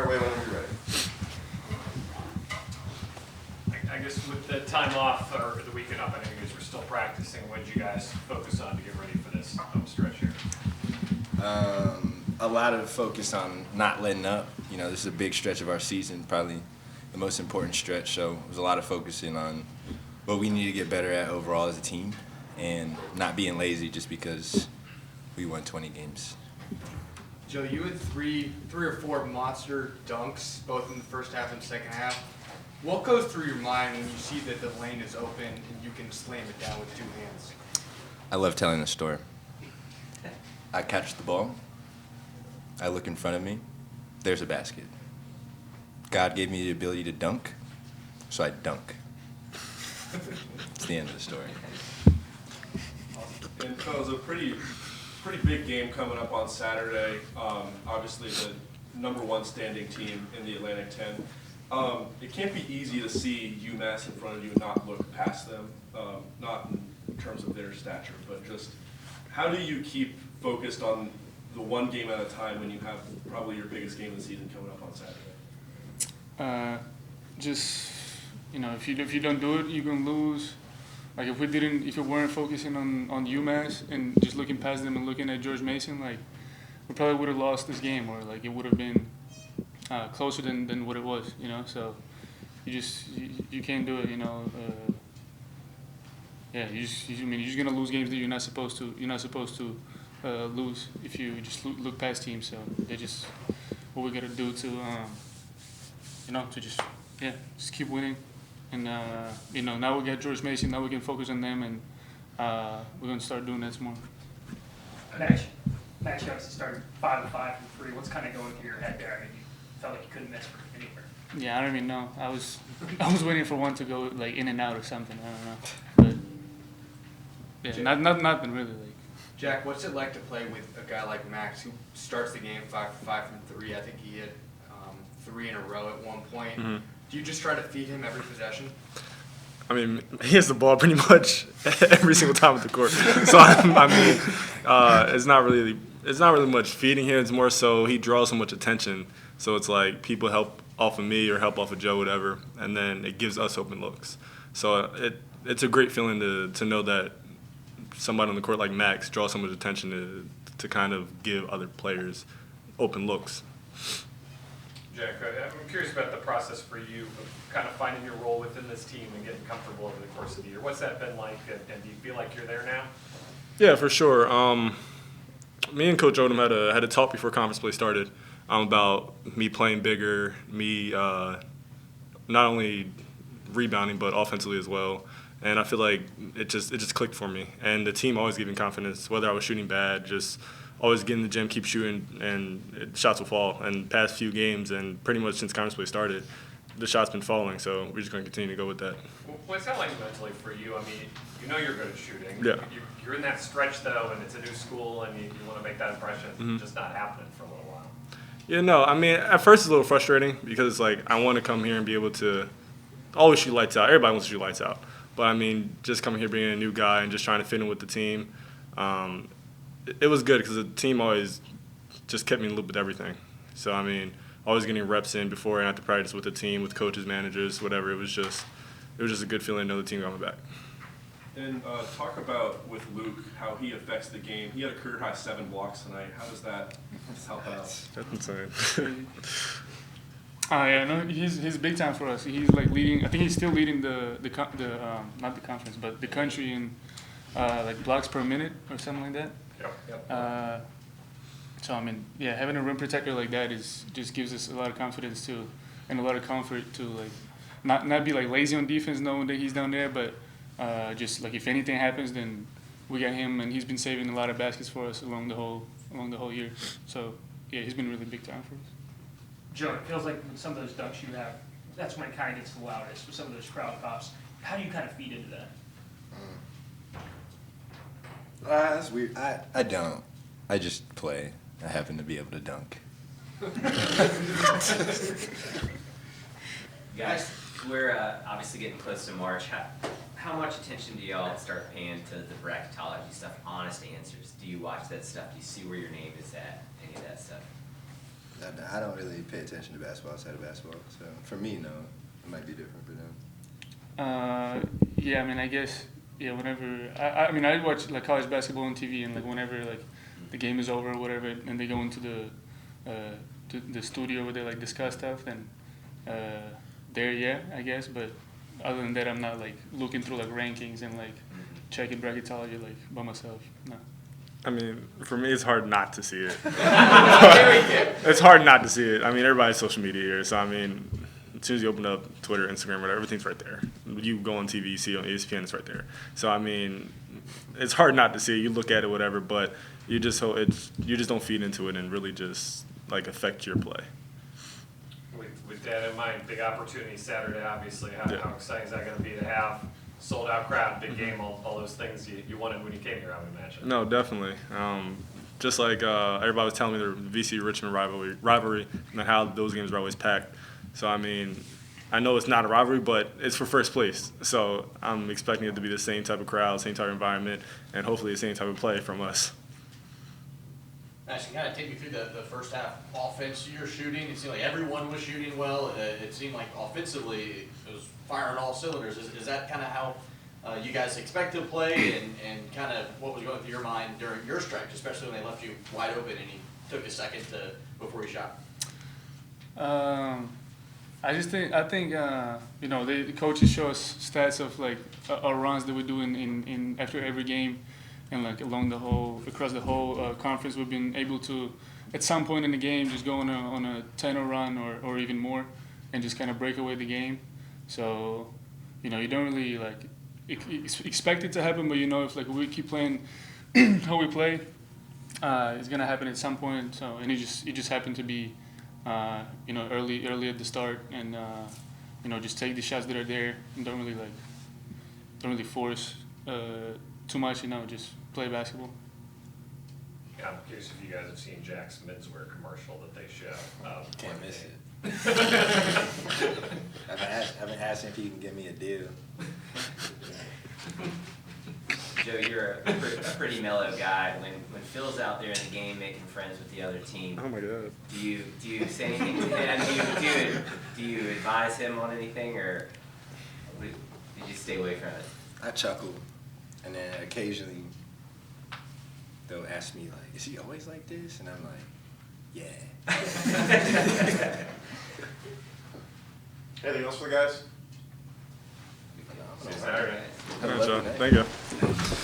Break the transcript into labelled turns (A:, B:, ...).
A: away whenever you're ready.
B: I guess with the time off or the weekend up, I know you guys were still practicing. What did you guys focus on to get ready for this home stretch here?
C: A lot of focus on not letting up. You know, this is a big stretch of our season, probably the most important stretch. So it was a lot of focusing on what we need to get better at overall as a team and not being lazy just because we won 20 games.
D: Joe, you had three or four monster dunks, both in the first half and second half. What goes through your mind when you see that the lane is open and you can slam it down with two hands?
C: I love telling the story. I catch the ball. I look in front of me. There's a basket. God gave me the ability to dunk, so I dunk. It's the end of the story.
A: And so it was a pretty big game coming up on Saturday. Obviously the #1 standing team in the Atlantic 10. It can't be easy to see UMass in front of you and not look past them, not in terms of their stature, but just how do you keep focused on the one game at a time when you have probably your biggest game of the season coming up on Saturday?
E: Just, you know, if you don't do it, you're gonna lose. Like if we weren't focusing on UMass and just looking past them and looking at George Mason, like we probably would have lost this game, or like it would have been closer than what it was, you know. So you can't do it, you know. Yeah, you're just gonna lose games that you're not supposed to. You're not supposed to lose if you just look past teams. So they just what we gotta do to you know, to just keep winning. And you know, now we got George Mason. Now we can focus on them, and we're gonna start doing that some more.
F: Max, you obviously started 5 and 5 from 3. What's kind of going through your head there? I mean, you felt like you couldn't miss for anywhere.
E: Yeah, I don't even know. I was waiting for one to go like in and out or something. I don't know, but yeah, nothing really. Like,
D: Jack, what's it like to play with a guy like Max who starts the game 5 for 5 from 3? I think he hit 3 in a row at one point. Mm-hmm. Do you just try to feed him every possession?
G: I mean, he has the ball pretty much every single time at the court. So I mean, it's not really much feeding him. It's more so he draws so much attention. So it's like people help off of me or help off of Joe, whatever, and then it gives us open looks. So it's a great feeling to know that somebody on the court like Max draws so much attention to kind of give other players open looks.
B: Jack, I'm curious about the process for you of kind of finding your role within this team and getting comfortable over the course of the year. What's that been like, and do you feel like you're there now?
G: Yeah, for sure. Me and Coach Odom had a talk before conference play started about me playing bigger, me not only rebounding but offensively as well. And I feel like it just clicked for me. And the team always gave me confidence, whether I was shooting bad, just always get in the gym, keep shooting, and shots will fall. And past few games and pretty much since conference play started, the shots been falling. So we're just going to continue to go with that.
B: What's that like mentally for you? I mean, you know you're good at shooting.
G: Yeah.
B: You're in that stretch, though, and it's a new school, and you want to make that impression. It's
G: Mm-hmm.
B: just not happening for a little while.
G: Yeah, no, I mean, at first it's a little frustrating because it's like I want to come here and be able to always shoot lights out. Everybody wants to shoot lights out. But, I mean, just coming here being a new guy and just trying to fit in with the team, it was good because the team always just kept me in the loop with everything. So, I mean, always getting reps in before and after practice with the team, with coaches, managers, whatever. It was just a good feeling to know the team got my back.
A: And talk about with Luke how he affects the game. He had a career high 7 blocks tonight. How does that help out?
G: That's insane.
E: yeah, no, he's big time for us. He's like leading. I think he's still leading the not the conference, but the country in like blocks per minute or something like that.
B: Yep.
E: So I mean, yeah, having a rim protector like that just gives us a lot of confidence too, and a lot of comfort to like not be like lazy on defense, knowing that he's down there, but just like if anything happens, then we got him, and he's been saving a lot of baskets for us along the whole year. So yeah, he's been really big time for us.
F: Joe, it feels like with some of those dunks you have, that's when it kind of gets the loudest with some of those crowd pops. How do you kind of feed into that?
C: That's weird. I don't. I just play. I happen to be able to dunk.
H: Guys, we're obviously getting close to March. How much attention do y'all start paying to the bracketology stuff? Honest answers. Do you watch that stuff? Do you see where your name is at? Any of that stuff?
C: I don't really pay attention to basketball outside of basketball. So for me, no, it might be different for them.
E: Yeah, I mean, I guess, yeah, whenever, I mean, I watch like college basketball on TV, and like whenever like the game is over or whatever, and they go into the studio where they like discuss stuff, then there, yeah, I guess, but other than that, I'm not like looking through like rankings and like checking bracketology like by myself, no.
G: I mean, for me, it's hard not to see it. It's hard not to see it. I mean, everybody's social media here, so I mean, as soon as you open up Twitter, Instagram, whatever, everything's right there. You go on TV, you see it on ESPN, it's right there. So I mean, it's hard not to see it. You look at it, whatever, but you just don't feed into it and really just like affect your play.
B: With that in mind, big opportunity Saturday, obviously.
G: Yeah.
B: How exciting is that going to be to have sold out crowd, big game, all those things you wanted when you came here, I would imagine.
G: No, definitely. Just like everybody was telling me the VCU Richmond rivalry and how those games are always packed. So I mean, I know it's not a rivalry, but it's for first place. So I'm expecting it to be the same type of crowd, same type of environment, and hopefully the same type of play from us.
I: Actually, kind of take me through the first half offense you're shooting. It seemed like everyone was shooting well. It seemed like offensively it was firing all cylinders. Is that kind of how you guys expect to play, and kind of what was going through your mind during your stretch, especially when they left you wide open and you took a second before you shot?
E: I think you know, the coaches show us stats of like our runs that we do in after every game, and like across the whole conference, we've been able to at some point in the game just go on a 10-0 run or even more, and just kind of break away the game. So, you know, you don't really like expect it to happen, but you know, if like we keep playing how we play, it's gonna happen at some point. So, and it just happened to be, you know, early at the start, and you know, just take the shots that are there and don't really force too much. You know, just play basketball.
B: Yeah, I'm curious if you guys have seen Jack's menswear commercial that they show.
C: Can't miss it. I've been asking if you can give me a deal.
H: Joe, you're a pretty mellow guy. When Phil's out there in the game making friends with the other team,
G: Oh my God.
H: do you say anything to him? Do you advise him on anything, or did you stay away from it?
C: I chuckle, and then occasionally they'll ask me like, "Is he always like this?" And I'm like, "Yeah."
J: Anything else for the guys?
B: See you Saturday.
C: Have a
G: Thanks,
C: lovely
G: John.
C: night.
G: Thank you.